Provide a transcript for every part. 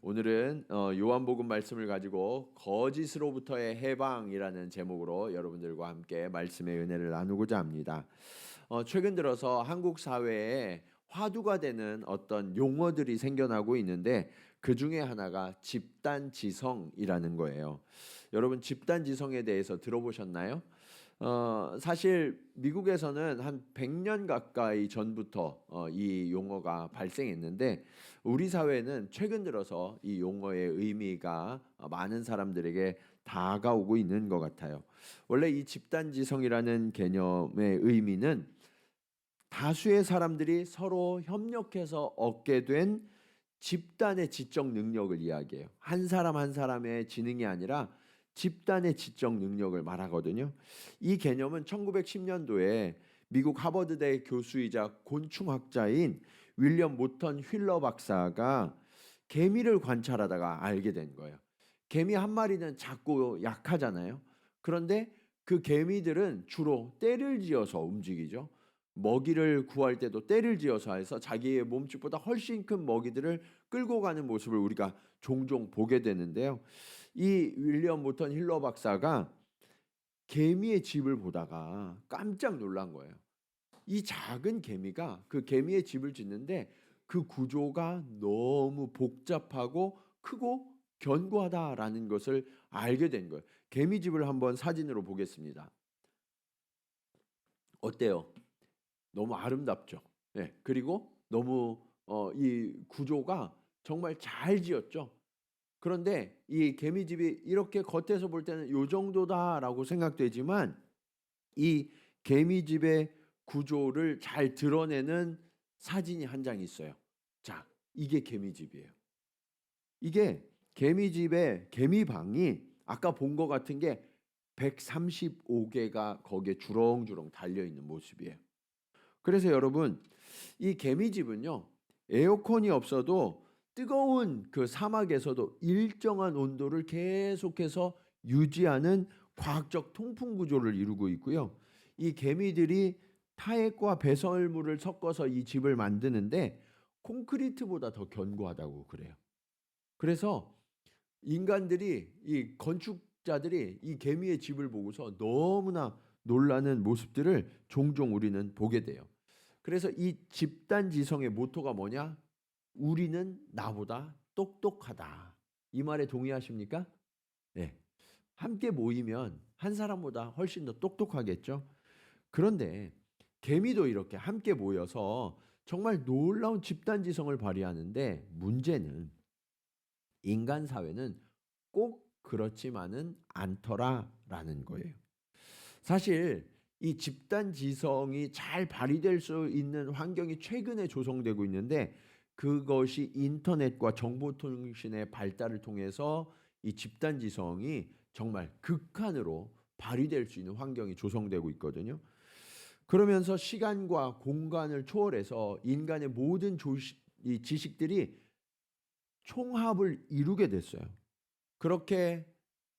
오늘은 요한복음 말씀을 가지고 거짓으로부터의 해방이라는 제목으로 여러분들과 함께 말씀의 은혜를 나누고자 합니다. 최근 들어서 한국 사회에 화두가 되는 어떤 용어들이 생겨나고 있는데 그 중에 하나가 집단지성이라는 거예요. 여러분 집단지성에 대해서 들어보셨나요? 사실 미국에서는 한 100년 가까이 전부터 이 용어가 발생했는데 우리 사회는 최근 들어서 이 용어의 의미가 많은 사람들에게 다가오고 있는 것 같아요. 원래 이 집단지성이라는 개념의 의미는 다수의 사람들이 서로 협력해서 얻게 된 집단의 지적 능력을 이야기해요. 한 사람 한 사람의 지능이 아니라 집단의 지적 능력을 말하거든요. 이 개념은 1910년도에 미국 하버드대 교수이자 곤충학자인 윌리엄 모턴 휠러 박사가 개미를 관찰하다가 알게 된 거예요. 개미 한 마리는 작고 약하잖아요. 그런데 그 개미들은 주로 떼를 지어서 움직이죠. 먹이를 구할 때도 떼를 지어서 해서 자기의 몸집보다 훨씬 큰 먹이들을 끌고 가는 모습을 우리가 종종 보게 되는데요. 이 윌리엄 모턴 힐러 박사가 개미의 집을 보다가 깜짝 놀란 거예요. 이 작은 개미가 그 개미의 집을 짓는데 그 구조가 너무 복잡하고 크고 견고하다라는 것을 알게 된 거예요. 개미 집을 한번 사진으로 보겠습니다. 어때요? 너무 아름답죠. 네, 그리고 너무 이 구조가 정말 잘 지었죠. 그런데 이 개미집이 이렇게 겉에서 볼 때는 요 정도다라고 생각되지만 이 개미집의 구조를 잘 드러내는 사진이 한 장 있어요. 자, 이게 개미집이에요. 이게 개미집의 개미방이 아까 본 것 같은 게 135개가 거기에 주렁주렁 달려 있는 모습이에요. 그래서 여러분, 이 개미집은요, 에어컨이 없어도 뜨거운 그 사막에서도 일정한 온도를 계속해서 유지하는 과학적 통풍 구조를 이루고 있고요. 이 개미들이 타액과 배설물을 섞어서 이 집을 만드는데 콘크리트보다 더 견고하다고 그래요. 그래서 인간들이 이 건축자들이 이 개미의 집을 보고서 너무나 놀라는 모습들을 종종 우리는 보게 돼요. 그래서 이 집단지성의 모토가 뭐냐? 우리는 나보다 똑똑하다. 이 말에 동의하십니까? 네. 함께 모이면 한 사람보다 훨씬 더 똑똑하겠죠? 그런데 개미도 이렇게 함께 모여서 정말 놀라운 집단지성을 발휘하는데 문제는 인간 사회는 꼭 그렇지만은 않더라라는 거예요. 사실 이 집단 지성이 잘 발휘될 수 있는 환경이 최근에 조성되고 있는데 그것이 인터넷과 정보통신의 발달을 통해서 이 집단 지성이 정말 극한으로 발휘될 수 있는 환경이 조성되고 있거든요. 그러면서 시간과 공간을 초월해서 인간의 모든 이 지식들이 총합을 이루게 됐어요. 그렇게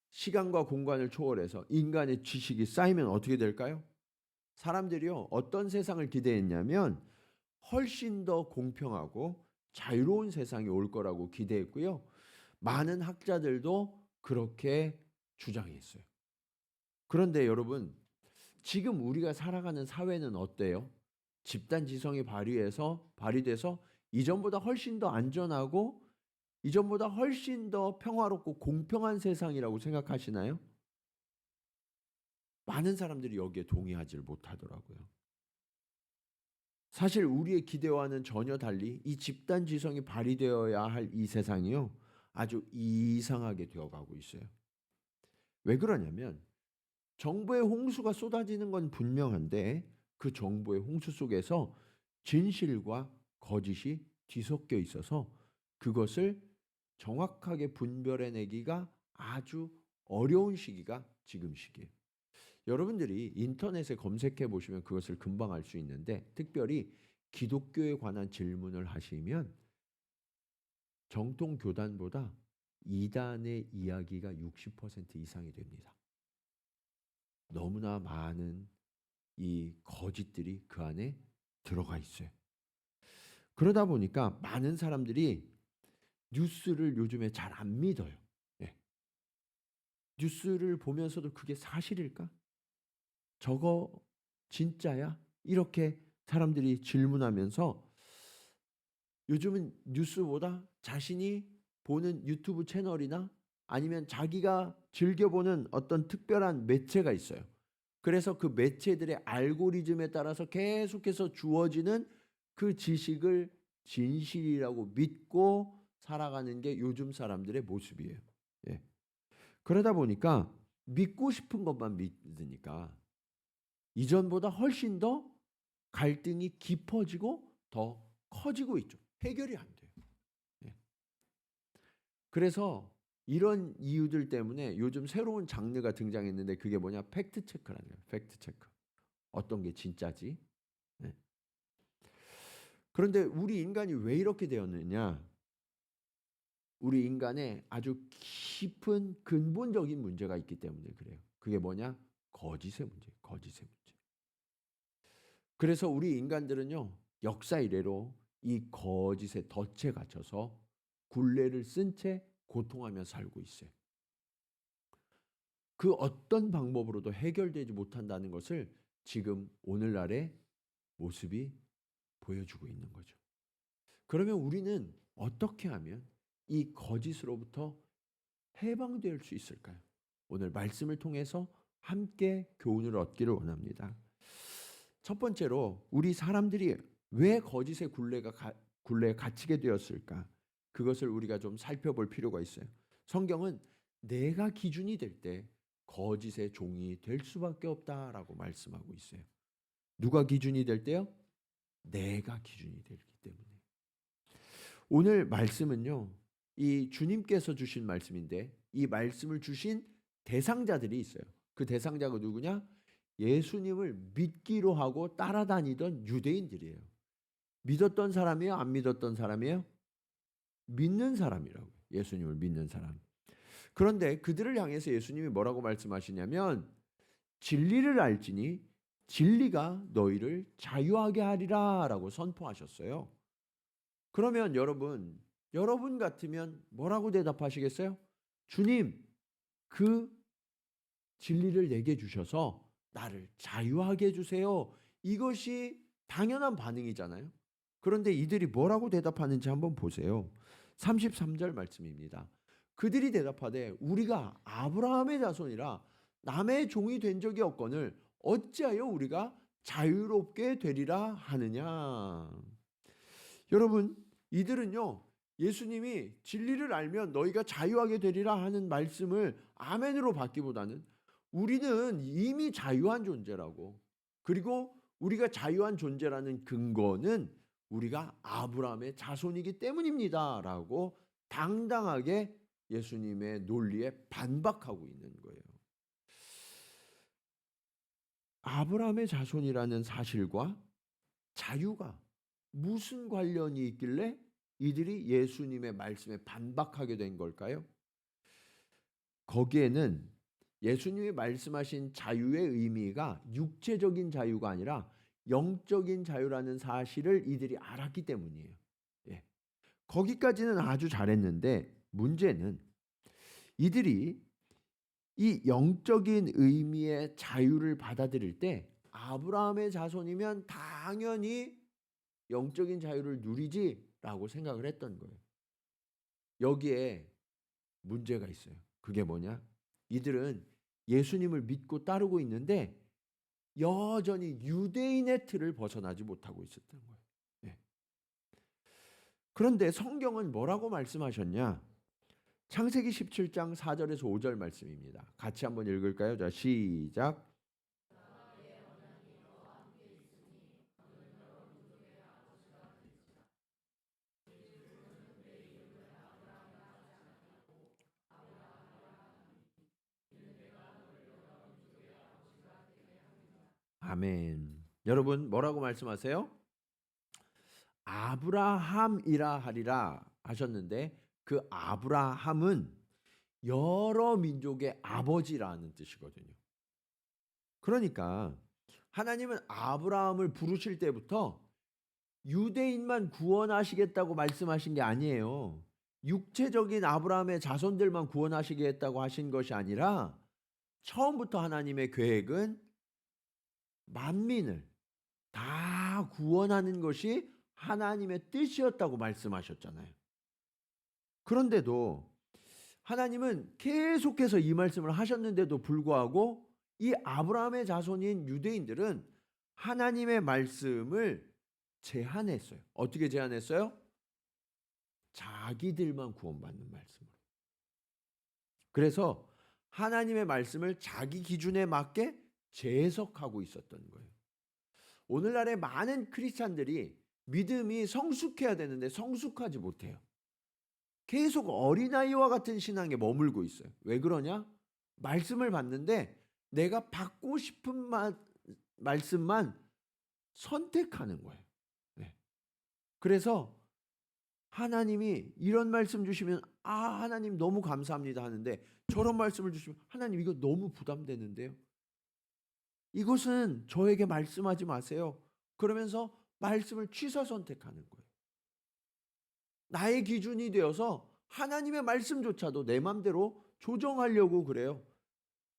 시간과 공간을 초월해서 인간의 지식이 쌓이면 어떻게 될까요? 사람들이요, 어떤 세상을 기대했냐면 훨씬 더 공평하고 자유로운 세상이 올 거라고 기대했고요. 많은 학자들도 그렇게 주장했어요. 그런데 여러분, 지금 우리가 살아가는 사회는 어때요? 집단 지성이 발휘돼서 이전보다 훨씬 더 안전하고 이전보다 훨씬 더 평화롭고 공평한 세상이라고 생각하시나요? 많은 사람들이 여기에 동의하지 못하더라고요. 사실 우리의 기대와는 전혀 달리 이 집단 지성이 발휘되어야 할 이 세상이요, 아주 이상하게 되어가고 있어요. 왜 그러냐면 정보의 홍수가 쏟아지는 건 분명한데 그 정보의 홍수 속에서 진실과 거짓이 뒤섞여 있어서 그것을 정확하게 분별해내기가 아주 어려운 시기가 지금 시기예요. 여러분들이 인터넷에 검색해 보시면 그것을 금방 알 수 있는데 특별히 기독교에 관한 질문을 하시면 정통 교단보다 이단의 이야기가 60% 이상이 됩니다. 너무나 많은 이 거짓들이 그 안에 들어가 있어요. 그러다 보니까 많은 사람들이 뉴스를 요즘에 잘 안 믿어요. 예. 뉴스를 보면서도 그게 사실일까? 저거 진짜야? 이렇게 사람들이 질문하면서 요즘은 뉴스보다 자신이 보는 유튜브 채널이나 아니면 자기가 즐겨보는 어떤 특별한 매체가 있어요. 그래서 그 매체들의 알고리즘에 따라서 계속해서 주어지는 그 지식을 진실이라고 믿고 살아가는 게 요즘 사람들의 모습이에요. 예. 그러다 보니까 믿고 싶은 것만 믿으니까 이전보다 훨씬 더 갈등이 깊어지고 더 커지고 있죠. 해결이 안 돼요. 예. 그래서 이런 이유들 때문에 요즘 새로운 장르가 등장했는데 그게 뭐냐? 팩트 체크라는 거예요. 팩트 체크. 어떤 게 진짜지? 예. 그런데 우리 인간이 왜 이렇게 되었느냐? 우리 인간에 아주 깊은 근본적인 문제가 있기 때문에 그래요. 그게 뭐냐? 거짓의 문제, 거짓의 문제. 그래서 우리 인간들은요, 역사 이래로 이 거짓에 덫에 갇혀서 굴레를 쓴 채 고통하며 살고 있어요. 그 어떤 방법으로도 해결되지 못한다는 것을 지금 오늘날의 모습이 보여주고 있는 거죠. 그러면 우리는 어떻게 하면 이 거짓으로부터 해방될 수 있을까요? 오늘 말씀을 통해서 함께 교훈을 얻기를 원합니다. 첫 번째로 우리 사람들이 왜 거짓의 굴레에 갇히게 되었을까? 그것을 우리가 좀 살펴볼 필요가 있어요. 성경은 내가 기준이 될 때 거짓의 종이 될 수밖에 없다라고 말씀하고 있어요. 누가 기준이 될 때요? 내가 기준이 되기 때문에. 오늘 말씀은요, 이 주님께서 주신 말씀인데 이 말씀을 주신 대상자들이 있어요. 그 대상자가 누구냐? 예수님을 믿기로 하고 따라다니던 유대인들이에요. 믿었던 사람이에요? 안 믿었던 사람이에요? 믿는 사람이라고. 예수님을 믿는 사람. 그런데 그들을 향해서 예수님이 뭐라고 말씀하시냐면 진리를 알지니 진리가 너희를 자유하게 하리라 라고 선포하셨어요. 그러면 여러분 같으면 뭐라고 대답하시겠어요? 주님, 그 진리를 내게 주셔서 나를 자유하게 해주세요. 이것이 당연한 반응이잖아요. 그런데 이들이 뭐라고 대답하는지 한번 보세요. 33절 말씀입니다. 그들이 대답하되 우리가 아브라함의 자손이라 남의 종이 된 적이 없거늘 어찌하여 우리가 자유롭게 되리라 하느냐. 여러분, 이들은요, 예수님이 진리를 알면 너희가 자유하게 되리라 하는 말씀을 아멘으로 받기보다는 우리는 이미 자유한 존재라고, 그리고 우리가 자유한 존재라는 근거는 우리가 아브라함의 자손이기 때문입니다 라고 당당하게 예수님의 논리에 반박하고 있는 거예요. 아브라함의 자손이라는 사실과 자유가 무슨 관련이 있길래 이들이 예수님의 말씀에 반박하게 된 걸까요? 거기에는 예수님이 말씀하신 자유의 의미가 육체적인 자유가 아니라 영적인 자유라는 사실을 이들이 알았기 때문이에요. 예. 거기까지는 아주 잘했는데 문제는 이들이 이 영적인 의미의 자유를 받아들일 때 아브라함의 자손이면 당연히 영적인 자유를 누리지라고 생각을 했던 거예요. 여기에 문제가 있어요. 그게 뭐냐? 이들은 예수님을 믿고 따르고 있는데 여전히 유대인의 틀을 벗어나지 못하고 있었던 거예요. 네. 그런데 성경은 뭐라고 말씀하셨냐? 창세기 17장 4절에서 5절 말씀입니다. 같이 한번 읽을까요? 자, 시작. 아멘. 여러분 뭐라고 말씀하세요? 아브라함이라 하리라 하셨는데 그 아브라함은 여러 민족의 아버지라는 뜻이거든요. 그러니까 하나님은 아브라함을 부르실 때부터 유대인만 구원하시겠다고 말씀하신 게 아니에요. 육체적인 아브라함의 자손들만 구원하시겠다고 하신 것이 아니라 처음부터 하나님의 계획은 만민을 다 구원하는 것이 하나님의 뜻이었다고 말씀하셨잖아요. 그런데도 하나님은 계속해서 이 말씀을 하셨는데도 불구하고 이 아브라함의 자손인 유대인들은 하나님의 말씀을 제한했어요. 어떻게 제한했어요? 자기들만 구원받는 말씀으로. 그래서 하나님의 말씀을 자기 기준에 맞게 재해석하고 있었던 거예요. 오늘날의 많은 크리스찬들이 믿음이 성숙해야 되는데 성숙하지 못해요. 계속 어린아이와 같은 신앙에 머물고 있어요. 왜 그러냐? 말씀을 받는데 내가 받고 싶은 말씀만 선택하는 거예요. 네. 그래서 하나님이 이런 말씀 주시면 하나님 너무 감사합니다 하는데 저런 말씀을 주시면 하나님 이거 너무 부담되는데요. 이것은 저에게 말씀하지 마세요. 그러면서 말씀을 취사 선택하는 거예요. 나의 기준이 되어서 하나님의 말씀조차도 내 맘대로 조정하려고 그래요.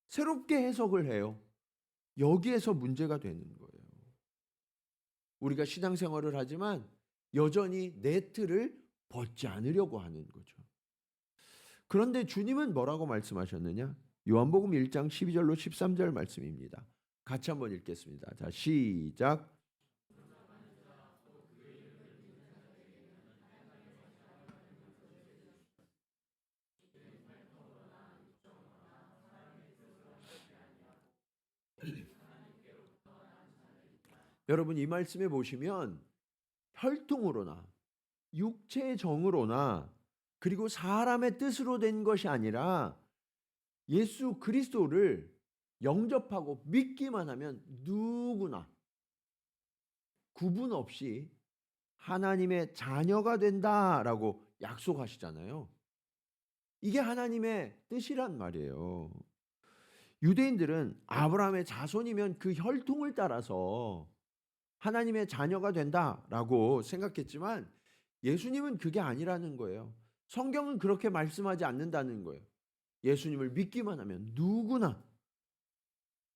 새롭게 해석을 해요. 여기에서 문제가 되는 거예요. 우리가 신앙생활을 하지만 여전히 내 틀을 벗지 않으려고 하는 거죠. 그런데 주님은 뭐라고 말씀하셨느냐? 요한복음 1장 12절로 13절 말씀입니다. 같이 한번 읽겠습니다. 자, 시작. 여러분 이 말씀에 보시면 혈통으로나 육체의 정으로나 그리고 사람의 뜻으로 된 것이 아니라 예수 그리스도를 영접하고 믿기만 하면 누구나 구분 없이 하나님의 자녀가 된다라고 약속하시잖아요. 이게 하나님의 뜻이란 말이에요. 유대인들은 아브라함의 자손이면 그 혈통을 따라서 하나님의 자녀가 된다라고 생각했지만 예수님은 그게 아니라는 거예요. 성경은 그렇게 말씀하지 않는다는 거예요. 예수님을 믿기만 하면 누구나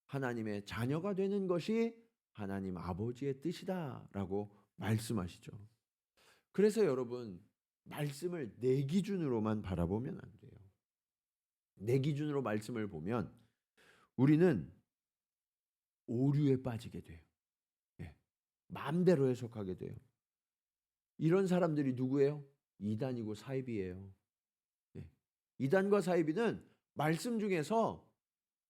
하나님의 자녀가 되는 것이 하나님 아버지의 뜻이다라고 말씀하시죠. 그래서 여러분 말씀을 내 기준으로만 바라보면 안 돼요. 내 기준으로 말씀을 보면 우리는 오류에 빠지게 돼요. 마음대로 해석하게 돼요. 이런 사람들이 누구예요? 이단이고 사이비예요. 이단과 사이비는 말씀 중에서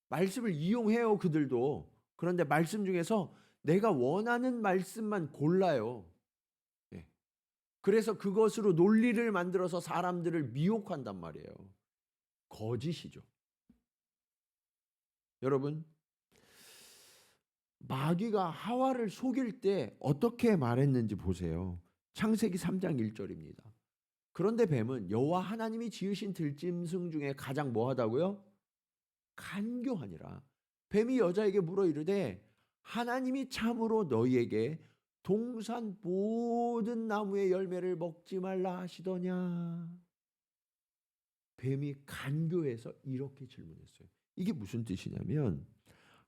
말씀을 이용해요. 그들도. 그런데 말씀 중에서 내가 원하는 말씀만 골라요. 그래서 그것으로 논리를 만들어서 사람들을 미혹한단 말이에요. 거짓이죠. 여러분 마귀가 하와를 속일 때 어떻게 말했는지 보세요. 창세기 3장 1절입니다. 그런데 뱀은 여호와 하나님이 지으신 들짐승 중에 가장 뭐하다고요? 간교하니라. 뱀이 여자에게 물어 이르되 하나님이 참으로 너희에게 동산 모든 나무의 열매를 먹지 말라 하시더냐. 뱀이 간교해서 이렇게 질문했어요. 이게 무슨 뜻이냐면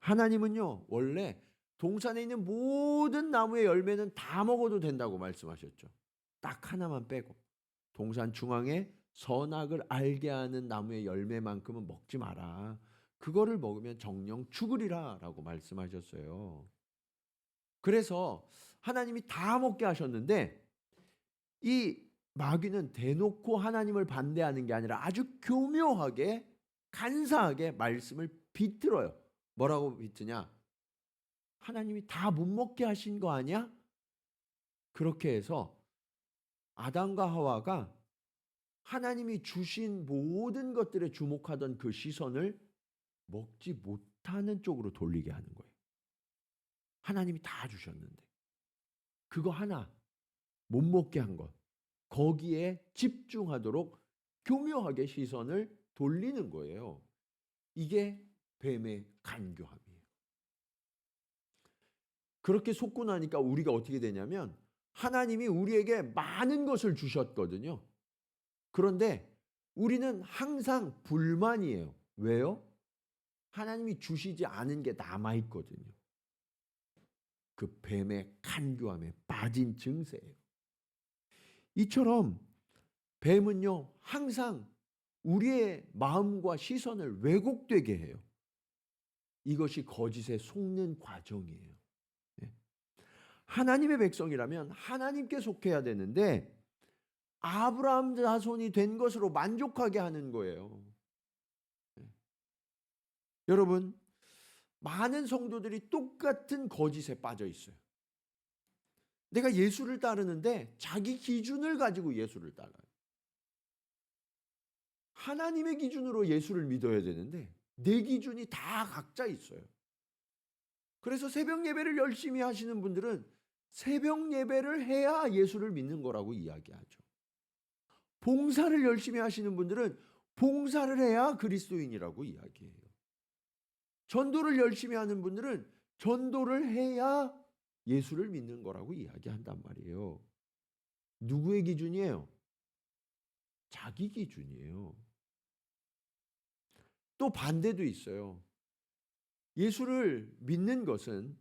하나님은요 원래 동산에 있는 모든 나무의 열매는 다 먹어도 된다고 말씀하셨죠. 딱 하나만 빼고 동산 중앙에 선악을 알게 하는 나무의 열매만큼은 먹지 마라. 그거를 먹으면 정령 죽으리라 라고 말씀하셨어요. 그래서 하나님이 다 먹게 하셨는데 이 마귀는 대놓고 하나님을 반대하는 게 아니라 아주 교묘하게 간사하게 말씀을 비틀어요. 뭐라고 비트냐? 하나님이 다 못 먹게 하신 거 아니야? 그렇게 해서 아담과 하와가 하나님이 주신 모든 것들에 주목하던 그 시선을 먹지 못하는 쪽으로 돌리게 하는 거예요. 하나님이 다 주셨는데 그거 하나 못 먹게 한 것, 거기에 집중하도록 교묘하게 시선을 돌리는 거예요. 이게 뱀의 간교함이에요. 그렇게 속고 나니까 우리가 어떻게 되냐면 하나님이 우리에게 많은 것을 주셨거든요. 그런데 우리는 항상 불만이에요. 왜요? 하나님이 주시지 않은 게 남아있거든요. 그 뱀의 간교함에 빠진 증세예요. 이처럼 뱀은요, 항상 우리의 마음과 시선을 왜곡되게 해요. 이것이 거짓에 속는 과정이에요. 예. 하나님의 백성이라면 하나님께 속해야 되는데 아브라함 자손이 된 것으로 만족하게 하는 거예요. 예. 여러분, 많은 성도들이 똑같은 거짓에 빠져 있어요. 내가 예수를 따르는데 자기 기준을 가지고 예수를 따라요. 하나님의 기준으로 예수를 믿어야 되는데 내 기준이 다 각자 있어요. 그래서 새벽 예배를 열심히 하시는 분들은 새벽 예배를 해야 예수를 믿는 거라고 이야기하죠. 봉사를 열심히 하시는 분들은 봉사를 해야 그리스도인이라고 이야기해요. 전도를 열심히 하는 분들은 전도를 해야 예수를 믿는 거라고 이야기한단 말이에요. 누구의 기준이에요? 자기 기준이에요. 또 반대도 있어요. 예수를 믿는 것은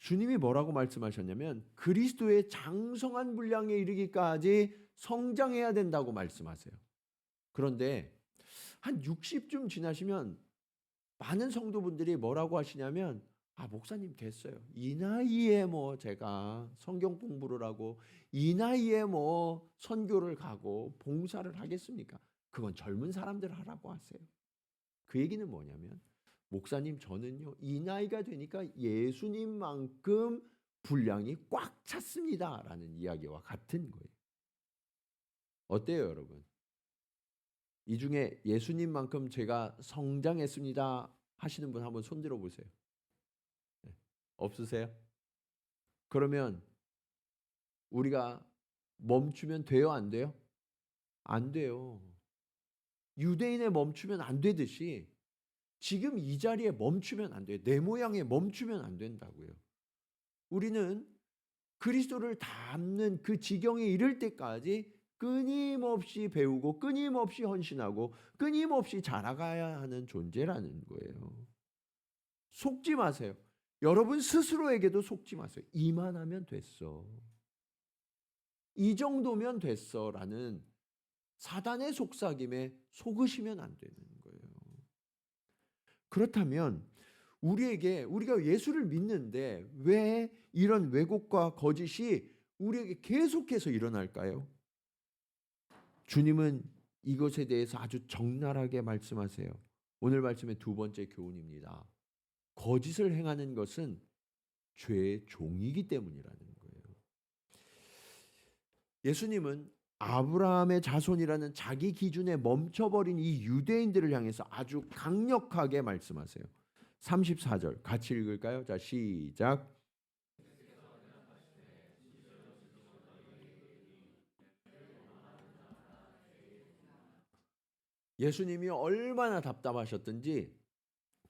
주님이 뭐라고 말씀하셨냐면 그리스도의 장성한 분량에 이르기까지 성장해야 된다고 말씀하세요. 그런데 한 60쯤 지나시면 많은 성도분들이 뭐라고 하시냐면 목사님 됐어요. 이 나이에 뭐 제가 성경 공부를 하고 이 나이에 뭐 선교를 가고 봉사를 하겠습니까? 그건 젊은 사람들 하라고 하세요. 그 얘기는 뭐냐면 목사님 저는요 이 나이가 되니까 예수님만큼 분량이 꽉 찼습니다 라는 이야기와 같은 거예요. 어때요 여러분? 이 중에 예수님만큼 제가 성장했습니다 하시는 분 한번 손 들어보세요. 네. 없으세요? 그러면 우리가 멈추면 돼요 안 돼요? 안 돼요. 유대인에 멈추면 안 되듯이 지금 이 자리에 멈추면 안 돼요. 내 모양에 멈추면 안 된다고요. 우리는 그리스도를 닮는 그 지경에 이를 때까지 끊임없이 배우고 끊임없이 헌신하고 끊임없이 자라가야 하는 존재라는 거예요. 속지 마세요. 여러분 스스로에게도 속지 마세요. 이만하면 됐어. 이 정도면 됐어 라는 사단의 속삭임에 속으시면 안 되는 거예요. 그렇다면 우리가 예수를 믿는데 왜 이런 왜곡과 거짓이 우리에게 계속해서 일어날까요? 주님은 이것에 대해서 아주 적나라하게 말씀하세요. 오늘 말씀의 두 번째 교훈입니다. 거짓을 행하는 것은 죄의 종이기 때문이라는 거예요. 예수님은 아브라함의 자손이라는 자기 기준에 멈춰버린 이 유대인들을 향해서 아주 강력하게 말씀하세요. 34절 같이 읽을까요? 자, 시작. 예수님이 얼마나 답답하셨든지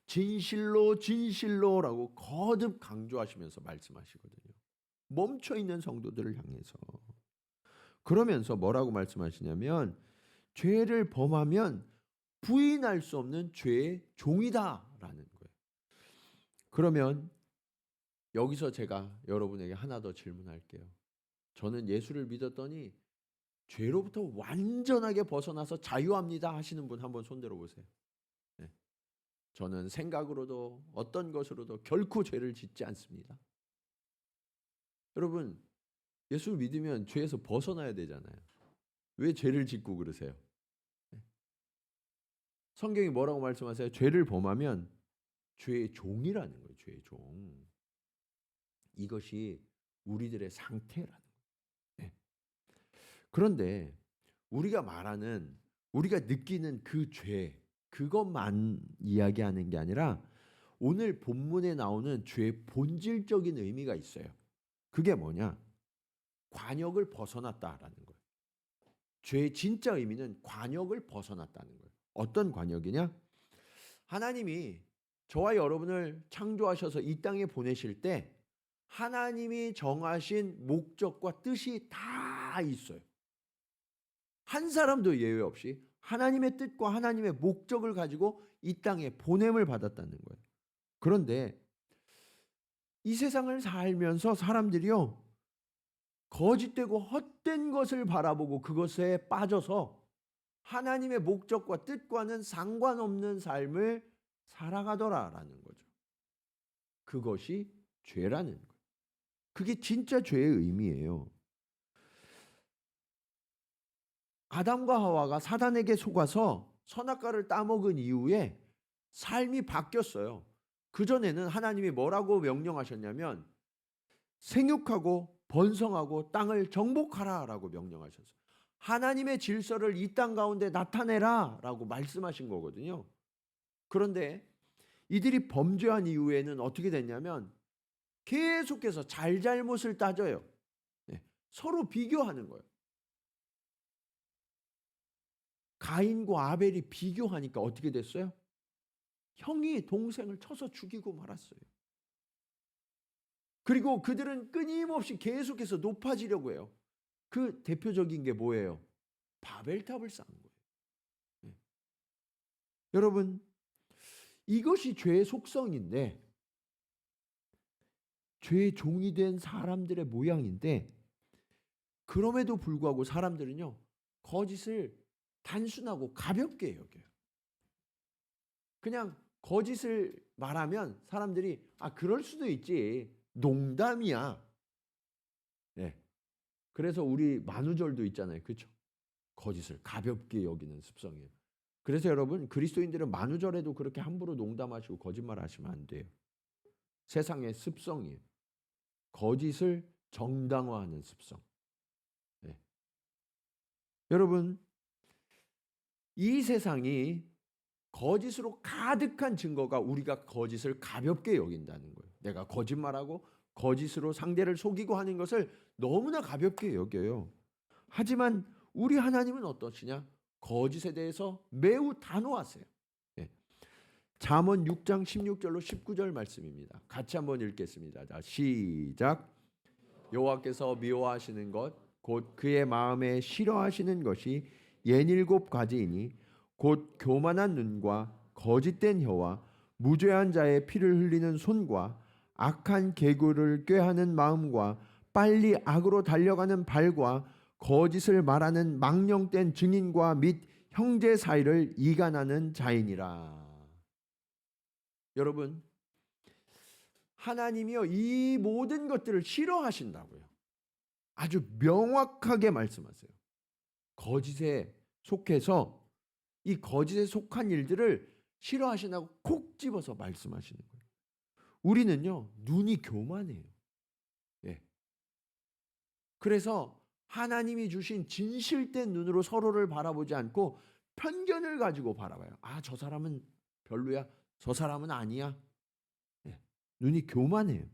진실로 진실로라고 거듭 강조하시면서 말씀하시거든요. 멈춰있는 성도들을 향해서. 그러면서 뭐라고 말씀하시냐면 죄를 범하면 부인할 수 없는 죄의 종이다라는 거예요. 그러면 여기서 제가 여러분에게 하나 더 질문할게요. 저는 예수를 믿었더니 죄로부터 완전하게 벗어나서 자유합니다 하시는 분 한번 손 들어보세요. 네. 저는 생각으로도 어떤 것으로도 결코 죄를 짓지 않습니다. 여러분 예수를 믿으면 죄에서 벗어나야 되잖아요. 왜 죄를 짓고 그러세요? 네. 성경이 뭐라고 말씀하세요? 죄를 범하면 죄의 종이라는 거예요. 죄의 종. 이것이 우리들의 상태라는 거예요. 네. 그런데 우리가 말하는 우리가 느끼는 그 죄 그것만 이야기하는 게 아니라 오늘 본문에 나오는 죄의 본질적인 의미가 있어요. 그게 뭐냐? 관역을 벗어났다라는 거예요. 죄의 진짜 의미는 관역을 벗어났다는 거예요. 어떤 관역이냐? 하나님이 저와 여러분을 창조하셔서 이 땅에 보내실 때 하나님이 정하신 목적과 뜻이 다 있어요. 한 사람도 예외 없이 하나님의 뜻과 하나님의 목적을 가지고 이 땅에 보냄을 받았다는 거예요. 그런데 이 세상을 살면서 사람들이요, 거짓되고 헛된 것을 바라보고 그것에 빠져서 하나님의 목적과 뜻과는 상관없는 삶을 살아가더라라는 거죠. 그것이 죄라는 거예요. 그게 진짜 죄의 의미예요. 아담과 하와가 사단에게 속아서 선악과를 따먹은 이후에 삶이 바뀌었어요. 그전에는 하나님이 뭐라고 명령하셨냐면 생육하고 번성하고 땅을 정복하라라고 명령하셨어요. 하나님의 질서를 이 땅 가운데 나타내라라고 말씀하신 거거든요. 그런데 이들이 범죄한 이후에는 어떻게 됐냐면 계속해서 잘잘못을 따져요. 서로 비교하는 거예요. 가인과 아벨이 비교하니까 어떻게 됐어요? 형이 동생을 쳐서 죽이고 말았어요. 그리고 그들은 끊임없이 계속해서 높아지려고 해요. 그 대표적인 게 뭐예요? 바벨탑을 쌓은 거예요. 네. 여러분, 이것이 죄의 속성인데, 죄의 종이 된 사람들의 모양인데, 그럼에도 불구하고 사람들은요, 거짓을 단순하고 가볍게 여겨요. 그냥 거짓을 말하면 사람들이 그럴 수도 있지, 농담이야. 네. 그래서 우리 만우절도 있잖아요, 그렇죠? 거짓을 가볍게 여기는 습성이에요. 그래서 여러분, 그리스도인들은 만우절에도 그렇게 함부로 농담하시고 거짓말하시면 안 돼요. 세상의 습성이에요. 거짓을 정당화하는 습성. 네. 여러분, 이 세상이 거짓으로 가득한 증거가 우리가 거짓을 가볍게 여긴다는 거예요. 내가 거짓말하고 거짓으로 상대를 속이고 하는 것을 너무나 가볍게 여겨요. 하지만 우리 하나님은 어떠시냐? 거짓에 대해서 매우 단호하세요. 네. 잠언 6장 16절로 19절 말씀입니다. 같이 한번 읽겠습니다. 자, 시작. 여호와께서 미워하시는 것 곧 그의 마음에 싫어하시는 것이 67가지이니 곧 교만한 눈과 거짓된 혀와 무죄한 자의 피를 흘리는 손과 악한 계교를 꾀하는 마음과 빨리 악으로 달려가는 발과 거짓을 말하는 망령된 증인과 및 형제 사이를 이간하는 자이니라. 여러분, 하나님이요, 이 모든 것들을 싫어하신다고요. 아주 명확하게 말씀하세요. 거짓에 속해서 이 거짓에 속한 일들을 싫어하신다고 콕 집어서 말씀하시는 거예요. 우리는요, 눈이 교만해요. 예. 그래서 하나님이 주신 진실된 눈으로 서로를 바라보지 않고 편견을 가지고 바라봐요. 저 사람은 별로야. 저 사람은 아니야. 예. 눈이 교만해요.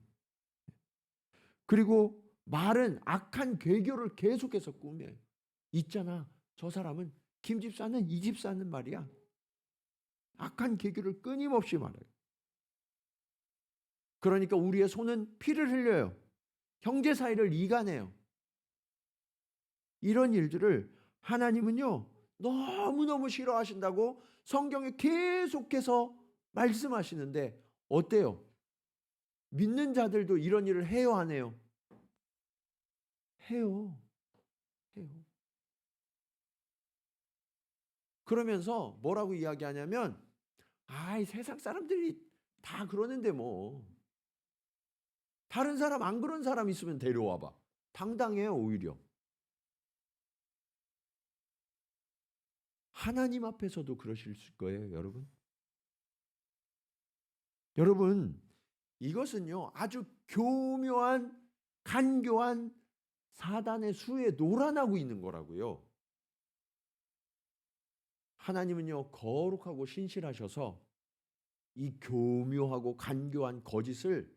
그리고 말은 악한 괴교를 계속해서 꾸며요. 있잖아, 저 사람은 김 집사는 이 집사는 말이야. 악한 괴교를 끊임없이 말해요. 그러니까 우리의 손은 피를 흘려요. 형제 사이를 이간해요. 이런 일들을 하나님은요, 너무너무 싫어하신다고 성경에 계속해서 말씀하시는데 어때요? 믿는 자들도 이런 일을 해요, 안 해요? 해요. 해요. 그러면서 뭐라고 이야기하냐면 이 세상 사람들이 다 그러는데 뭐 다른 사람 안 그런 사람 있으면 데려와 봐. 당당해요, 오히려. 하나님 앞에서도 그러실 거예요, 여러분. 여러분, 이것은요, 아주 교묘한 간교한 사단의 수에 놀아나고 있는 거라고요. 하나님은요, 거룩하고 신실하셔서 이 교묘하고 간교한 거짓을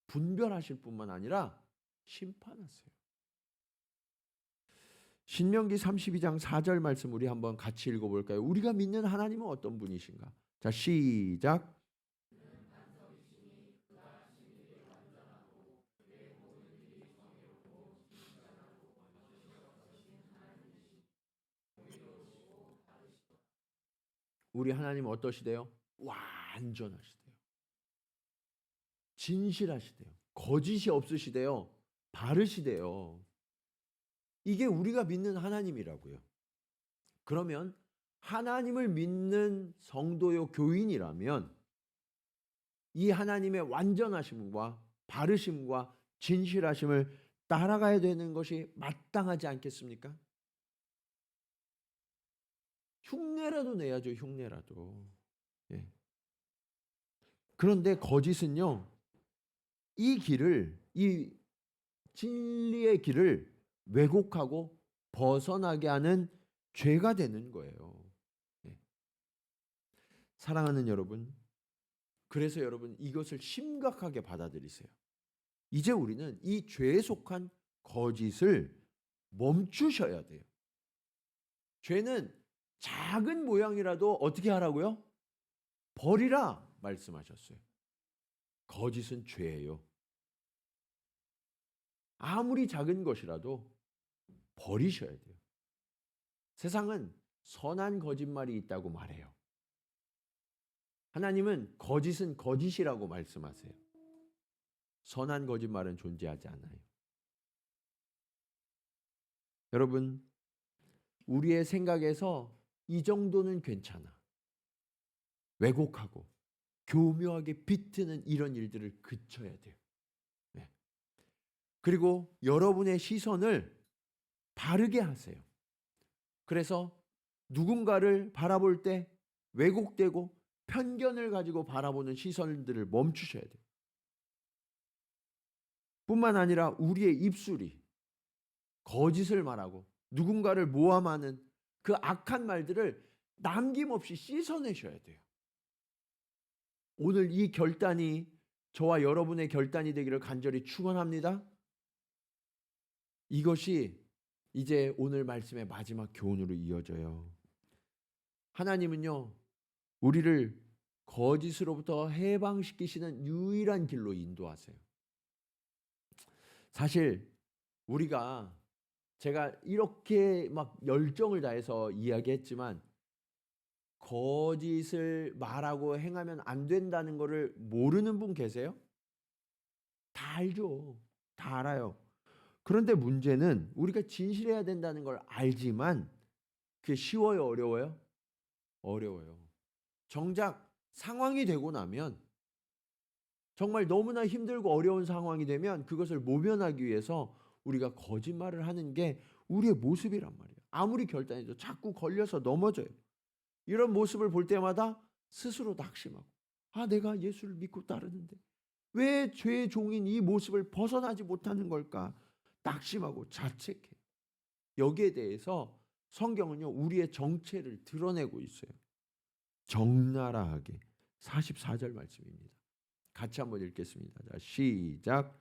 분별하실 뿐만 아니라 심판하세요. 신명기 32장 4절 말씀 우리 한번 같이 읽어볼까요? 우리가 믿는 하나님은 어떤 분이신가? 자, 시작. 우리 하나님 어떠시대요? 완전하시대요. 진실하시대요. 거짓이 없으시대요. 바르시대요. 이게 우리가 믿는 하나님이라고요. 그러면 하나님을 믿는 성도요 교인이라면 이 하나님의 완전하심과 바르심과 진실하심을 따라가야 되는 것이 마땅하지 않겠습니까? 흉내라도 내야죠, 흉내라도. 예. 그런데 거짓은요, 이 진리의 길을 왜곡하고 벗어나게 하는 죄가 되는 거예요. 예. 사랑하는 여러분, 그래서 여러분 이것을 심각하게 받아들이세요. 이제 우리는 이 죄에 속한 거짓을 멈추셔야 돼요. 죄는 작은 모양이라도 어떻게 하라고요? 버리라 말씀하셨어요. 거짓은 죄예요. 아무리 작은 것이라도 버리셔야 돼요. 세상은 선한 거짓말이 있다고 말해요. 하나님은 거짓은 거짓이라고 말씀하세요. 선한 거짓말은 존재하지 않아요. 여러분, 우리의 생각에서 이 정도는 괜찮아. 왜곡하고 교묘하게 비트는 이런 일들을 그쳐야 돼요. 네. 그리고 여러분의 시선을 바르게 하세요. 그래서 누군가를 바라볼 때 왜곡되고 편견을 가지고 바라보는 시선들을 멈추셔야 돼요. 뿐만 아니라 우리의 입술이 거짓을 말하고 누군가를 모함하는 그 악한 말들을 남김없이 씻어내셔야 돼요. 오늘 이 결단이 저와 여러분의 결단이 되기를 간절히 축원합니다. 이것이 이제 오늘 말씀의 마지막 교훈으로 이어져요. 하나님은요, 우리를 거짓으로부터 해방시키시는 유일한 길로 인도하세요. 사실 우리가 제가 이렇게 막 열정을 다해서 이야기했지만 거짓을 말하고 행하면 안 된다는 것을 모르는 분 계세요? 다 알죠. 다 알아요. 그런데 문제는 우리가 진실해야 된다는 걸 알지만 그게 쉬워요, 어려워요? 어려워요. 정작 상황이 되고 나면 정말 너무나 힘들고 어려운 상황이 되면 그것을 모면하기 위해서 우리가 거짓말을 하는 게 우리의 모습이란 말이에요. 아무리 결단해도 자꾸 걸려서 넘어져요. 이런 모습을 볼 때마다 스스로 낙심하고, 아, 내가 예수를 믿고 따르는데 왜 죄의 종인 이 모습을 벗어나지 못하는 걸까? 낙심하고 자책해요. 여기에 대해서 성경은요, 우리의 정체를 드러내고 있어요. 적나라하게. 44절 말씀입니다. 같이 한번 읽겠습니다. 자, 시작.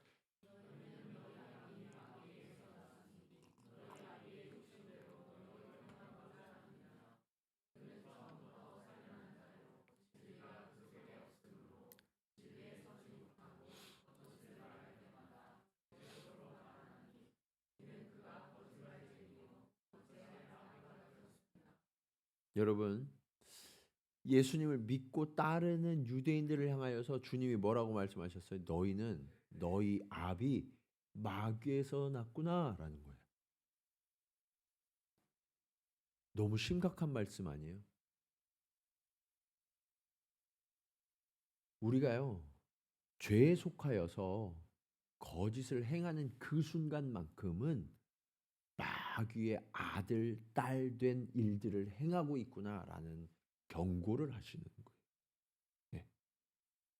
여러분, 예수님을 믿고 따르는 유대인들을 향하여서 주님이 뭐라고 말씀하셨어요? 너희는 너희 압이 마귀에서 났구나라는 거예요. 너무 심각한 말씀 아니에요? 우리가요, 죄에 속하여서 거짓을 행하는 그 순간만큼은 마귀의 아들, 딸 된 일들을 행하고 있구나라는 경고를 하시는 거예요. 네.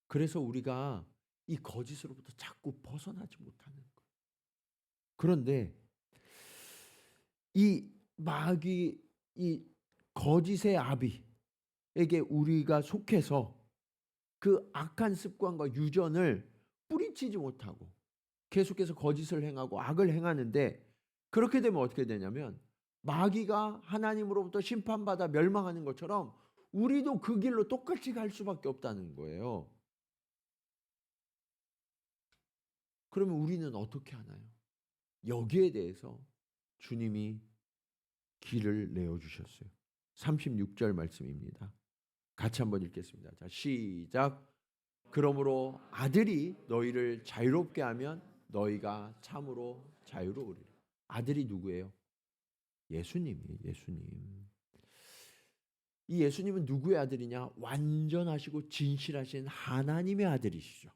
그래서 우리가 이 거짓으로부터 자꾸 벗어나지 못하는 거예요. 그런데 이 마귀, 이 거짓의 아비에게 우리가 속해서 그 악한 습관과 유전을 뿌리치지 못하고 계속해서 거짓을 행하고 악을 행하는데, 그렇게 되면 어떻게 되냐면 마귀가 하나님으로부터 심판받아 멸망하는 것처럼 우리도 그 길로 똑같이 갈 수밖에 없다는 거예요. 그러면 우리는 어떻게 하나요? 여기에 대해서 주님이 길을 내어주셨어요. 36절 말씀입니다. 같이 한번 읽겠습니다. 자, 시작. 그러므로 아들이 너희를 자유롭게 하면 너희가 참으로 자유로우리라. 아들이 누구예요? 예수님이 예수님. 이 예수님은 누구의 아들이냐? 완전하시고 진실하신 하나님의 아들이시죠.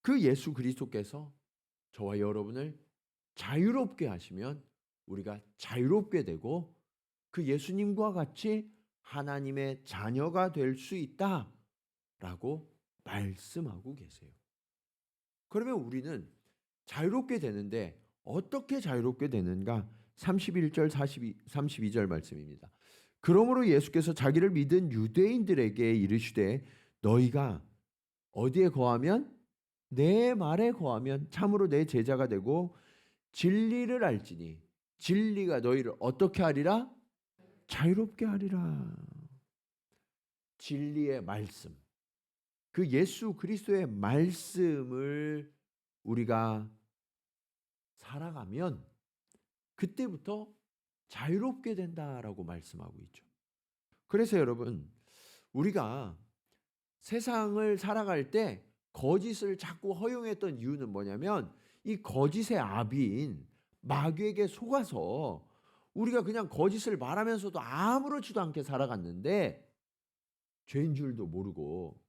그 예수 그리스도께서 저와 여러분을 자유롭게 하시면 우리가 자유롭게 되고 그 예수님과 같이 하나님의 자녀가 될 수 있다라고 말씀하고 계세요. 그러면 우리는 자유롭게 되는데 어떻게 자유롭게 되는가? 31절 32절 말씀입니다. 그러므로 예수께서 자기를 믿은 유대인들에게 이르시되 너희가 어디에 거하면? 내 말에 거하면 참으로 내 제자가 되고 진리를 알지니 진리가 너희를 어떻게 하리라? 자유롭게 하리라. 진리의 말씀, 그 예수 그리스도의 말씀을 우리가 살아가면 그때부터 자유롭게 된다라고 말씀하고 있죠. 그래서 여러분, 우리가 세상을 살아갈 때 거짓을 자꾸 허용했던 이유는 뭐냐면 이 거짓의 아비인 마귀에게 속아서 우리가 그냥 거짓을 말하면서도 아무렇지도 않게 살아갔는데 죄인 줄도 모르고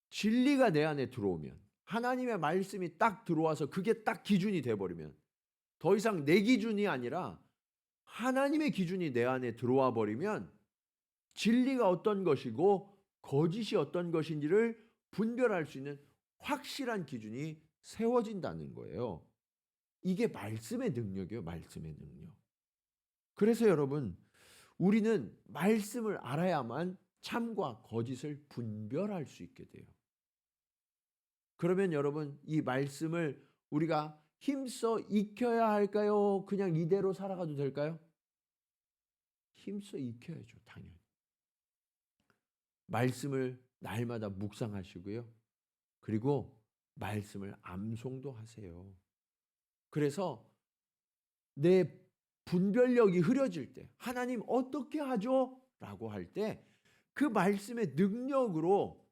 진리가 내 안에 들어오면 하나님의 말씀이 딱 들어와서 그게 딱 기준이 돼버리면 더 이상 내 기준이 아니라 하나님의 기준이 내 안에 들어와 버리면 진리가 어떤 것이고 거짓이 어떤 것인지를 분별할 수 있는 확실한 기준이 세워진다는 거예요. 이게 말씀의 능력이에요. 말씀의 능력. 그래서 여러분, 우리는 말씀을 알아야만 참과 거짓을 분별할 수 있게 돼요. 그러면 여러분, 이 말씀을 우리가 힘써 익혀야 할까요? 그냥 이대로 살아가도 될까요? 힘써 익혀야죠, 당연히. 말씀을 날마다 묵상하시고요. 그리고 말씀을 암송도 하세요. 그래서 내 분별력이 흐려질 때 하나님 어떻게 하죠? 라고 할 때 그 말씀의 능력으로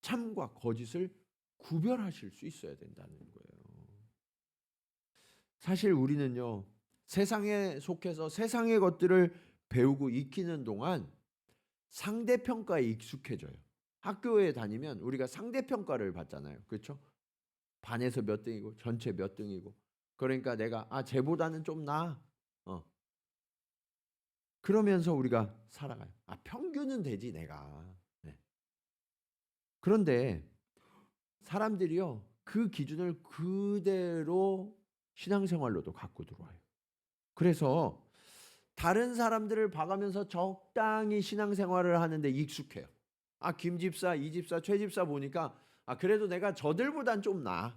참과 거짓을 구별하실 수 있어야 된다는 거예요. 사실 우리는요, 세상에 속해서 세상의 것들을 배우고 익히는 동안 상대평가에 익숙해져요. 학교에 다니면 우리가 상대평가를 받잖아요. 그렇죠? 반에서 몇 등이고 전체 몇 등이고. 그러니까 내가 쟤보다는 좀 나아. 그러면서 우리가 살아가요. 평균은 되지 내가. 네. 그런데 사람들이요, 그 기준을 그대로 신앙생활로도 갖고 들어와요. 그래서 다른 사람들을 봐가면서 적당히 신앙생활을 하는데 익숙해요. 김 집사, 이 집사, 최 집사 보니까 그래도 내가 저들보단 좀 나아.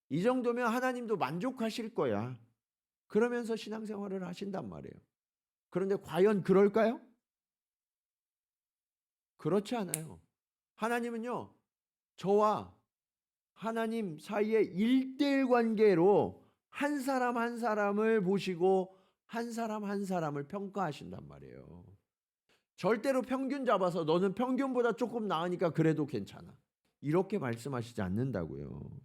이 정도면 하나님도 만족하실 거야. 그러면서 신앙생활을 하신단 말이에요. 그런데 과연 그럴까요? 그렇지 않아요. 하나님은요, 저와 하나님 사이의 1:1 관계로 한 사람 한 사람을 보시고 한 사람 한 사람을 평가하신단 말이에요. 절대로 평균 잡아서 너는 평균보다 조금 나으니까 그래도 괜찮아, 이렇게 말씀하시지 않는다고요.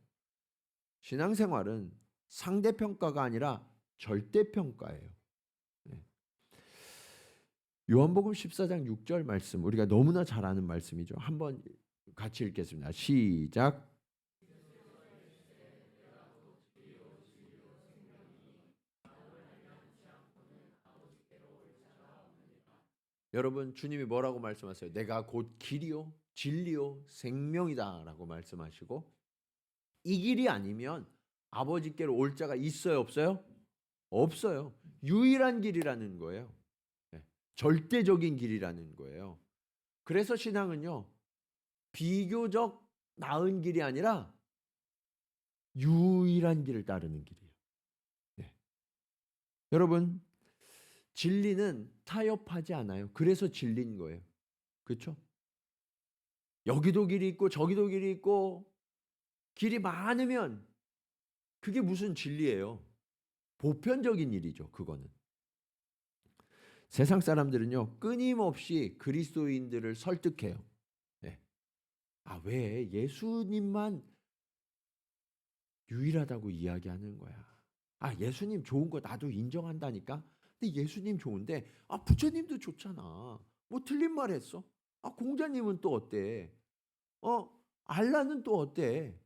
신앙생활은 상대평가가 아니라 절대평가예요. 요한복음 14장 6절 말씀, 우리가 너무나 잘 아는 말씀이죠. 한번 같이 읽겠습니다. 시작. 여러분, 주님이 뭐라고 말씀하세요? 내가 곧 길이요 진리요 생명이다 라고 말씀하시고, 이 길이 아니면 아버지께로 올 자가 있어요 없어요? 없어요. 유일한 길이라는 거예요. 절대적인 길이라는 거예요. 그래서 신앙은요, 비교적 나은 길이 아니라 유일한 길을 따르는 길이에요. 여러분, 진리는 타협하지 않아요. 그래서 진리인 거예요. 그렇죠? 여기도 길이 있고 저기도 길이 있고 길이 많으면 그게 무슨 진리예요? 보편적인 일이죠, 그거는. 세상 사람들은요, 끊임없이 그리스도인들을 설득해요. 예. 왜 예수님만 유일하다고 이야기하는 거야. 예수님 좋은 거 나도 인정한다니까. 근데 예수님 좋은데 부처님도 좋잖아. 뭐 틀린 말 했어? 공자님은 또 어때? 알라는 또 어때?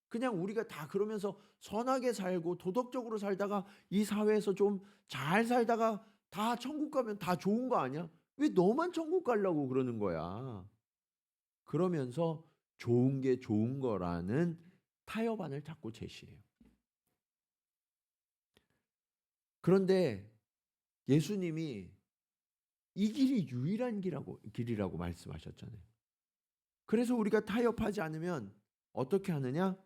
그냥 우리가 다 그러면서 선하게 살고 도덕적으로 살다가 이 사회에서 좀 잘 살다가 다 천국 가면 다 좋은 거 아니야? 왜 너만 천국 가려고 그러는 거야? 그러면서 좋은 게 좋은 거라는 타협안을 자꾸 제시해요. 그런데 예수님이 이 길이 유일한 길이라고 말씀하셨잖아요. 그래서 우리가 타협하지 않으면 어떻게 하느냐?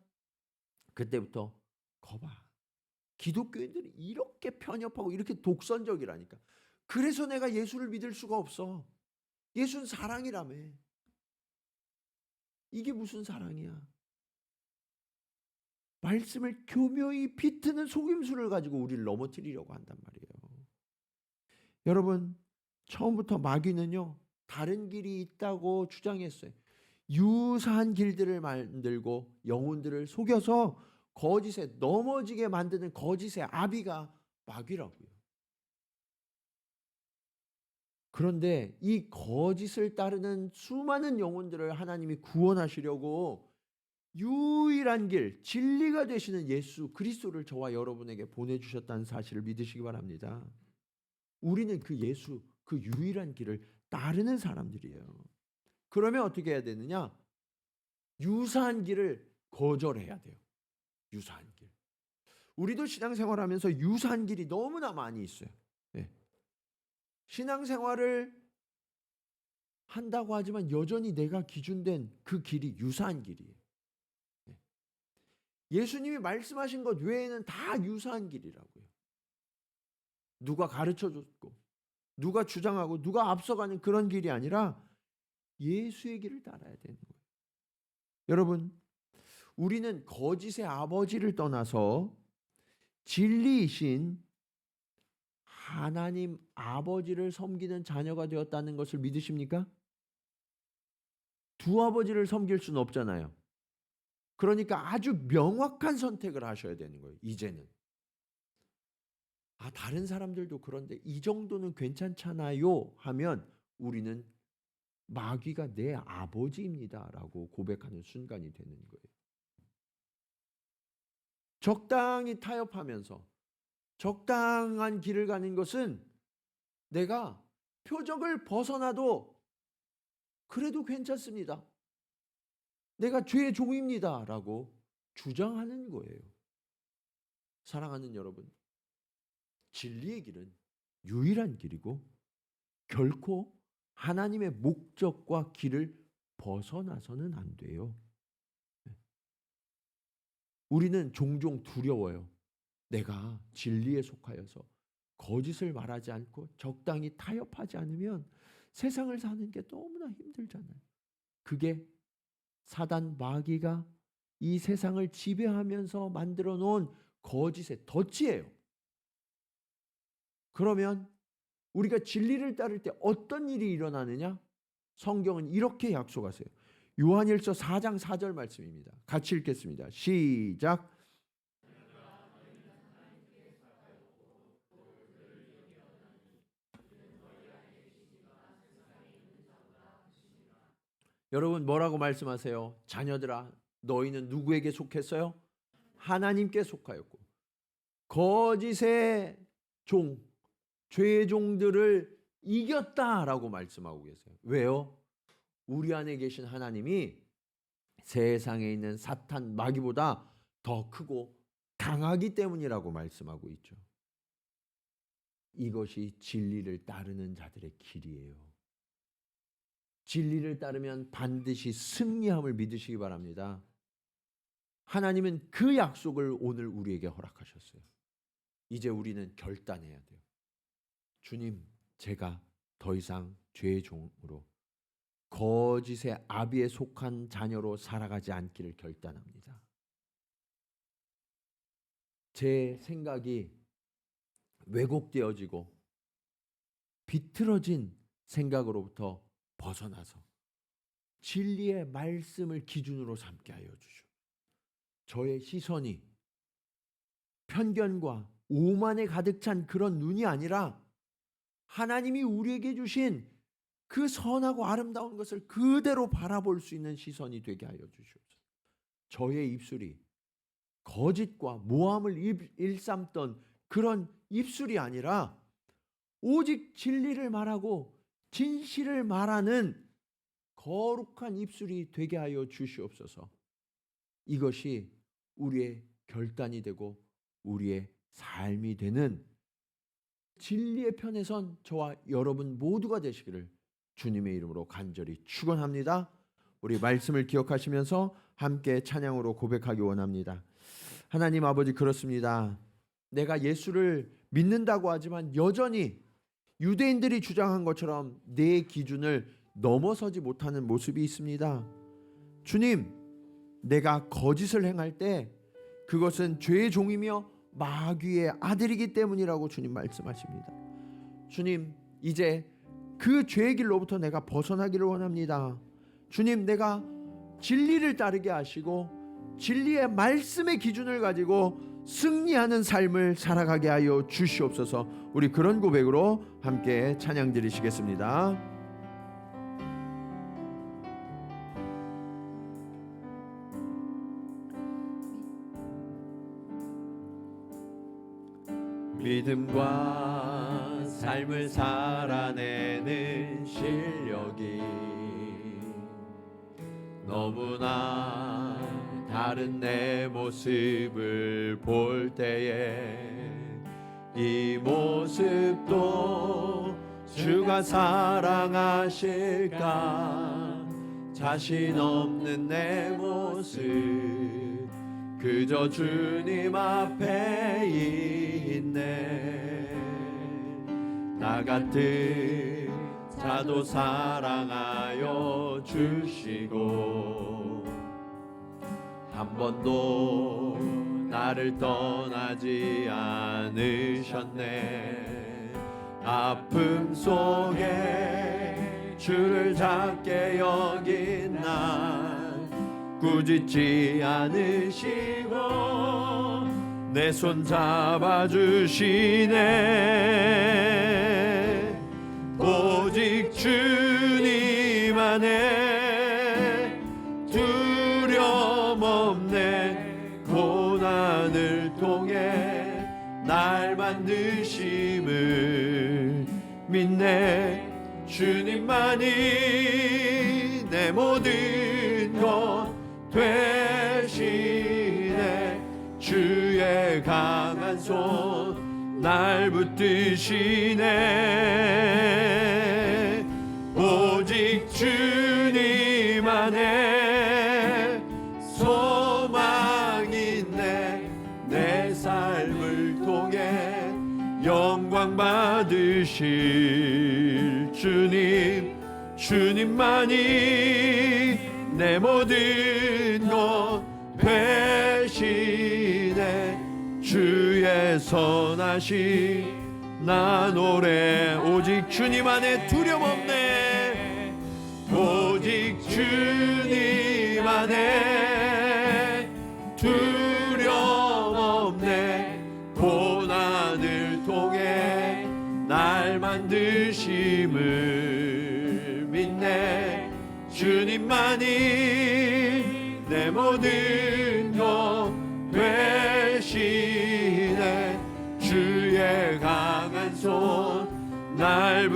그때부터 거봐. 기독교인들이 이렇게 편협하고 이렇게 독선적이라니까. 그래서 내가 예수를 믿을 수가 없어. 예수는 사랑이라며. 이게 무슨 사랑이야? 말씀을 교묘히 비트는 속임수를 가지고 우리를 넘어뜨리려고 한단 말이에요. 여러분, 처음부터 마귀는요, 다른 길이 있다고 주장했어요. 유사한 길들을 만들고 영혼들을 속여서 거짓에 넘어지게 만드는 거짓의 아비가 마귀라고요. 그런데 이 거짓을 따르는 수많은 영혼들을 하나님이 구원하시려고 유일한 길, 진리가 되시는 예수 그리스도를 저와 여러분에게 보내주셨다는 사실을 믿으시기 바랍니다. 우리는 그 예수, 그 유일한 길을 따르는 사람들이에요. 그러면 어떻게 해야 되느냐? 유사한 길을 거절해야 돼요. 유사한 길. 우리도 신앙생활하면서 유사한 길이 너무나 많이 있어요. 네. 신앙생활을 한다고 하지만 여전히 내가 기준된 그 길이 유사한 길이에요. 네. 예수님이 말씀하신 것 외에는 다 유사한 길이라고요. 누가 가르쳐줬고 누가 주장하고 누가 앞서가는 그런 길이 아니라 예수의 길을 따라야 되는 거예요. 여러분, 우리는 거짓의 아버지를 떠나서 진리이신 하나님 아버지를 섬기는 자녀가 되었다는 것을 믿으십니까? 두 아버지를 섬길 수는 없잖아요. 그러니까 아주 명확한 선택을 하셔야 되는 거예요. 이제는. 다른 사람들도 그런데 이 정도는 괜찮잖아요 하면 우리는 마귀가 내 아버지입니다라고 고백하는 순간이 되는 거예요. 적당히 타협하면서 적당한 길을 가는 것은 내가 표적을 벗어나도 그래도 괜찮습니다. 내가 죄의 종입니다 라고 주장하는 거예요. 사랑하는 여러분, 진리의 길은 유일한 길이고 결코 하나님의 목적과 길을 벗어나서는 안 돼요. 우리는 종종 두려워요. 내가 진리에 속하여서 거짓을 말하지 않고 적당히 타협하지 않으면 세상을 사는 게 너무나 힘들잖아요. 그게 사단 마귀가 이 세상을 지배하면서 만들어 놓은 거짓의 덫이에요. 그러면 우리가 진리를 따를 때 어떤 일이 일어나느냐? 성경은 이렇게 약속하세요. 요한일서 4장 4절 말씀입니다. 같이 읽겠습니다. 시작. 여러분 뭐라고 말씀하세요? 자녀들아, 너희는 누구에게 속했어요? 하나님께 속하였고 거짓의 종, 죄의 종들을 이겼다라고 말씀하고 계세요. 왜요? 우리 안에 계신 하나님이 세상에 있는 사탄 마귀보다 더 크고 강하기 때문이라고 말씀하고 있죠. 이것이 진리를 따르는 자들의 길이에요. 진리를 따르면 반드시 승리함을 믿으시기 바랍니다. 하나님은 그 약속을 오늘 우리에게 허락하셨어요. 이제 우리는 결단해야 돼요. 주님, 제가 더 이상 죄의 종으로 거짓의 아비에 속한 자녀로 살아가지 않기를 결단합니다. 제 생각이 왜곡되어지고 비틀어진 생각으로부터 벗어나서 진리의 말씀을 기준으로 삼게 하여 주시옵소서. 저의 시선이 편견과 오만에 가득 찬 그런 눈이 아니라 하나님이 우리에게 주신 그 선하고 아름다운 것을 그대로 바라볼 수 있는 시선이 되게 하여 주시옵소서. 저의 입술이 거짓과 모함을 일삼던 그런 입술이 아니라 오직 진리를 말하고 진실을 말하는 거룩한 입술이 되게 하여 주시옵소서. 이것이 우리의 결단이 되고 우리의 삶이 되는 진리의 편에 선 저와 여러분 모두가 되시기를 주님의 이름으로 간절히 축원합니다. 우리 말씀을 기억하시면서 함께 찬양으로 고백하기 원합니다. 하나님 아버지, 그렇습니다. 내가 예수를 믿는다고 하지만 여전히 유대인들이 주장한 것처럼 내 기준을 넘어서지 못하는 모습이 있습니다. 주님, 내가 거짓을 행할 때 그것은 죄의 종이며 마귀의 아들이기 때문이라고 주님 말씀하십니다. 주님, 이제 그 죄의 길로부터 내가 벗어나기를 원합니다. 주님, 내가 진리를 따르게 하시고 진리의 말씀의 기준을 가지고 승리하는 삶을 살아가게 하여 주시옵소서. 우리 그런 고백으로 함께 찬양 드리시겠습니다. 믿음과 삶을 살아내는 실력이 너무나 다른 내 모습을 볼 때에 이 모습도 주가 사랑하실까? 자신 없는 내 모습 그저 주님 앞에 있네. 나 같은 자도 사랑하여 주시고 한 번도 나를 떠나지 않으셨네. 아픔 속에 주를 작게 여긴 날 꾸짖지 않으시고 내 손 잡아주시네. 오직 주님 안에 두려움 없네. 고난을 통해 날 만드심을 믿네. 주님만이 내 모든 것 되시네. 주의 강한 손 날 붙드시네. 오직 주님 안에 소망 있네. 내 삶을 통해 영광 받으실 주님, 주님만이 내 모든 것 되시네. 주의 선하심 나 노래. 오직 주님 안에 두려움 없네. 오직 주님 안에 두려움 없네. 고난을 통해 날 만드심을 믿네. 주님만이 내 모든 것 되시네. 주의 강한 손 날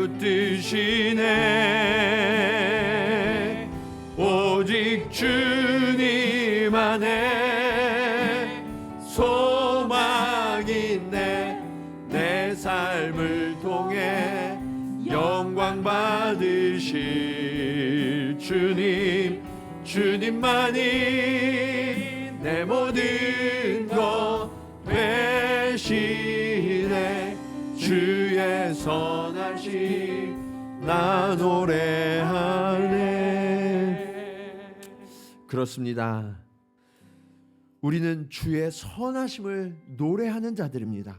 붙드시네. 오직 주님 안에 소망 있네. 내 삶을 통해 영광 받으실 주님, 주님만이 내 모든 것 되시네. 주의 선하심 나 노래하네. 그렇습니다. 우리는 주의 선하심을 노래하는 자들입니다.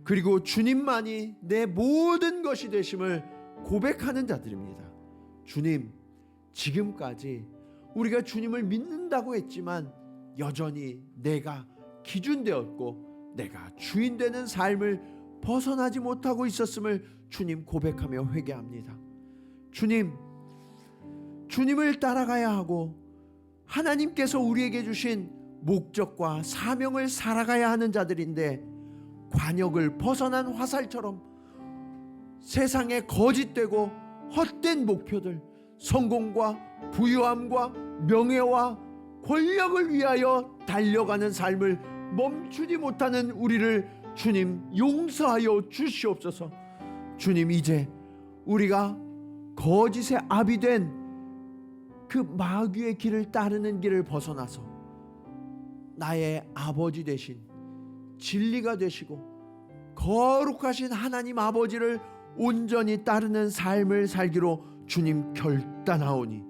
그리고 주님만이 내 모든 것이 되심을 고백하는 자들입니다. 주님, 지금까지 우리가 주님을 믿는다고 했지만 여전히 내가 기준되었고 내가 주인 되는 삶을 벗어나지 못하고 있었음을 주님 고백하며 회개합니다. 주님, 주님을 따라가야 하고 하나님께서 우리에게 주신 목적과 사명을 살아가야 하는 자들인데 관역을 벗어난 화살처럼 세상에 거짓되고 헛된 목표들, 성공과 부유함과 명예와 권력을 위하여 달려가는 삶을 멈추지 못하는 우리를 주님 용서하여 주시옵소서. 주님, 이제 우리가 거짓의 압이 된 그 마귀의 길을 따르는 길을 벗어나서 나의 아버지 되신 진리가 되시고 거룩하신 하나님 아버지를 온전히 따르는 삶을 살기로 주님 결단하오니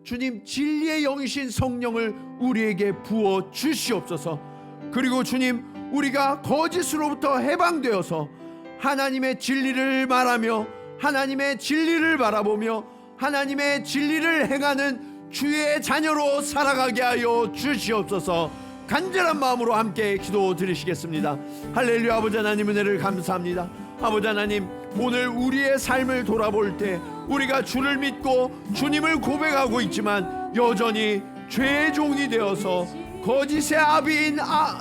주님 진리의 영이신 성령을 우리에게 부어 주시옵소서. 그리고 주님, 우리가 거짓으로부터 해방되어서 하나님의 진리를 말하며 하나님의 진리를 바라보며 하나님의 진리를 행하는 주의 자녀로 살아가게 하여 주시옵소서. 간절한 마음으로 함께 기도 드리시겠습니다. 할렐루야. 아버지 하나님, 은혜를 감사합니다. 아버지 하나님, 오늘 우리의 삶을 돌아볼 때 우리가 주를 믿고 주님을 고백하고 있지만 여전히 죄의 종이 되어서 거짓의 아비인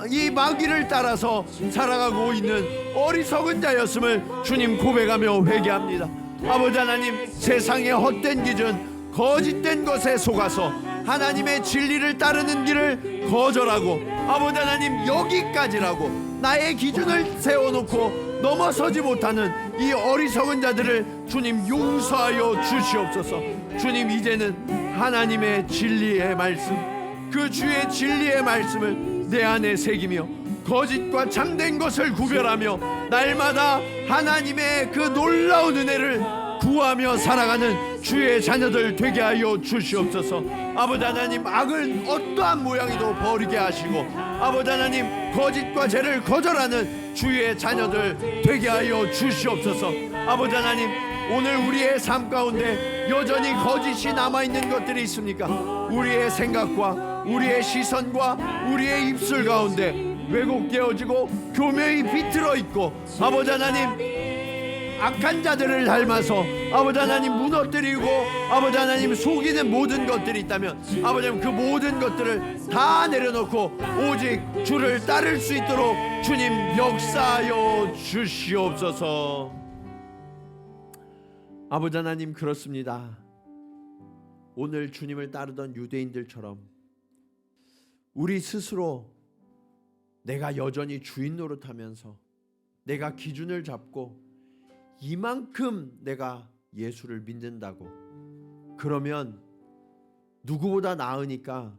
이 마귀를 따라서 살아가고 있는 어리석은 자였음을 주님 고백하며 회개합니다. 아버지 하나님, 세상의 헛된 기준, 거짓된 것에 속아서 하나님의 진리를 따르는 길을 거절하고 아버지 하나님, 여기까지라고 나의 기준을 세워놓고 넘어서지 못하는 이 어리석은 자들을 주님 용서하여 주시옵소서. 주님, 이제는 하나님의 진리의 말씀, 그 주의 진리의 말씀을 내 안에 새기며 거짓과 참된 것을 구별하며 날마다 하나님의 그 놀라운 은혜를 구하며 살아가는 주의 자녀들 되게 하여 주시옵소서. 아버지 하나님, 악은 어떠한 모양이도 버리게 하시고 아버지 하나님, 거짓과 죄를 거절하는 주의 자녀들 되게 하여 주시옵소서. 아버지 하나님, 오늘 우리의 삶 가운데 여전히 거짓이 남아있는 것들이 있습니까? 우리의 생각과 우리의 시선과 우리의 입술 가운데 왜곡되어지고 교묘히 비틀어 있고 아버지 하나님, 악한 자들을 닮아서 아버지 하나님 무너뜨리고 아버지 하나님 속이는 모든 것들이 있다면 아버지 하나님, 그 모든 것들을 다 내려놓고 오직 주를 따를 수 있도록 주님 역사하여 주시옵소서. 아버지 하나님, 그렇습니다. 오늘 주님을 따르던 유대인들처럼 우리 스스로 내가 여전히 주인 노릇하면서 내가 기준을 잡고 이만큼 내가 예수를 믿는다고, 그러면 누구보다 나으니까,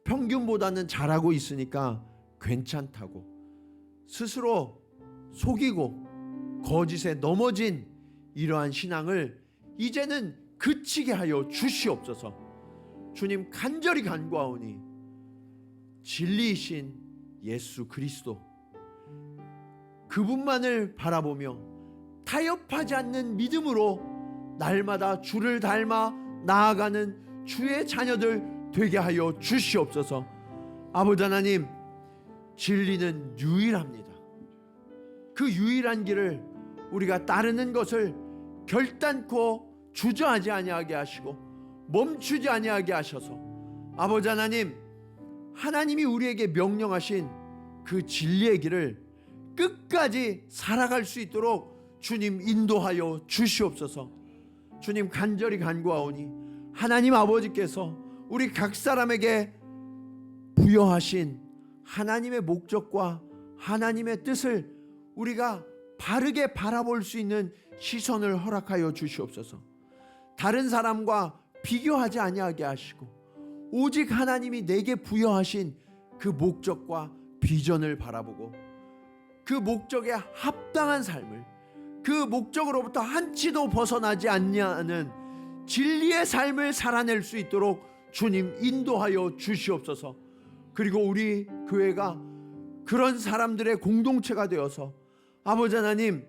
평균보다는 잘하고 있으니까 괜찮다고 스스로 속이고 거짓에 넘어진 이러한 신앙을 이제는 그치게 하여 주시옵소서. 주님, 간절히 간구하오니 진리이신 예수 그리스도, 그분만을 바라보며 타협하지 않는 믿음으로 날마다 주를 닮아 나아가는 주의 자녀들 되게 하여 주시옵소서. 아버지 하나님, 진리는 유일합니다. 그 유일한 길을 우리가 따르는 것을 결단코 주저하지 아니하게 하시고 멈추지 아니하게 하셔서 아버지 하나님, 하나님이 우리에게 명령하신 그 진리의 길을 끝까지 살아갈 수 있도록 주님 인도하여 주시옵소서. 주님, 간절히 간구하오니 하나님 아버지께서 우리 각 사람에게 부여하신 하나님의 목적과 하나님의 뜻을 우리가 바르게 바라볼 수 있는 시선을 허락하여 주시옵소서. 다른 사람과 비교하지 아니하게 하시고 오직 하나님이 내게 부여하신 그 목적과 비전을 바라보고 그 목적에 합당한 삶을, 그 목적으로부터 한치도 벗어나지 않냐는 진리의 삶을 살아낼 수 있도록 주님 인도하여 주시옵소서. 그리고 우리 교회가 그런 사람들의 공동체가 되어서 아버지 하나님,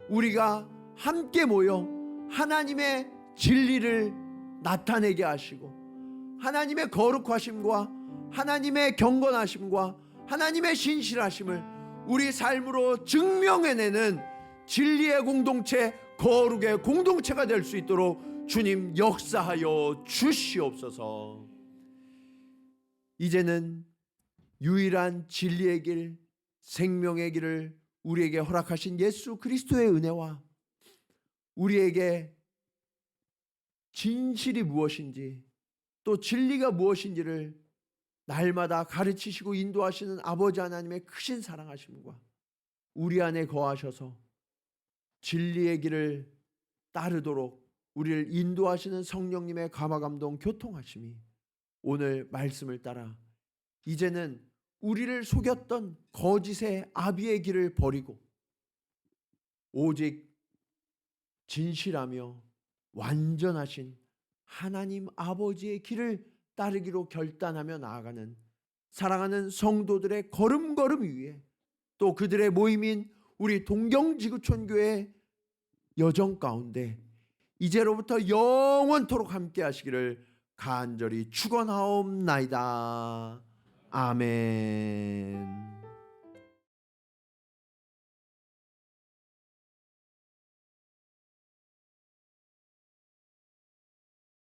우리가 함께 모여 하나님의 진리를 나타내게 하시고 하나님의 거룩하심과 하나님의 경건하심과 하나님의 신실하심을 우리 삶으로 증명해내는 진리의 공동체, 거룩의 공동체가 될 수 있도록 주님 역사하여 주시옵소서. 이제는 유일한 진리의 길, 생명의 길을 우리에게 허락하신 예수 그리스도의 은혜와 우리에게 진실이 무엇인지 또 진리가 무엇인지를 날마다 가르치시고 인도하시는 아버지 하나님의 크신 사랑하심과 우리 안에 거하셔서 진리의 길을 따르도록 우리를 인도하시는 성령님의 감화감동 교통하심이 오늘 말씀을 따라 이제는 우리를 속였던 거짓의 아비의 길을 버리고 오직 진실하며 완전하신 하나님 아버지의 길을 따르기로 결단하며 나아가는 사랑하는 성도들의 걸음걸음 위에 또 그들의 모임인 우리 동경지구촌교회 여정 가운데 이제로부터 영원토록 함께 하시기를 간절히 축원하옵나이다. 아멘.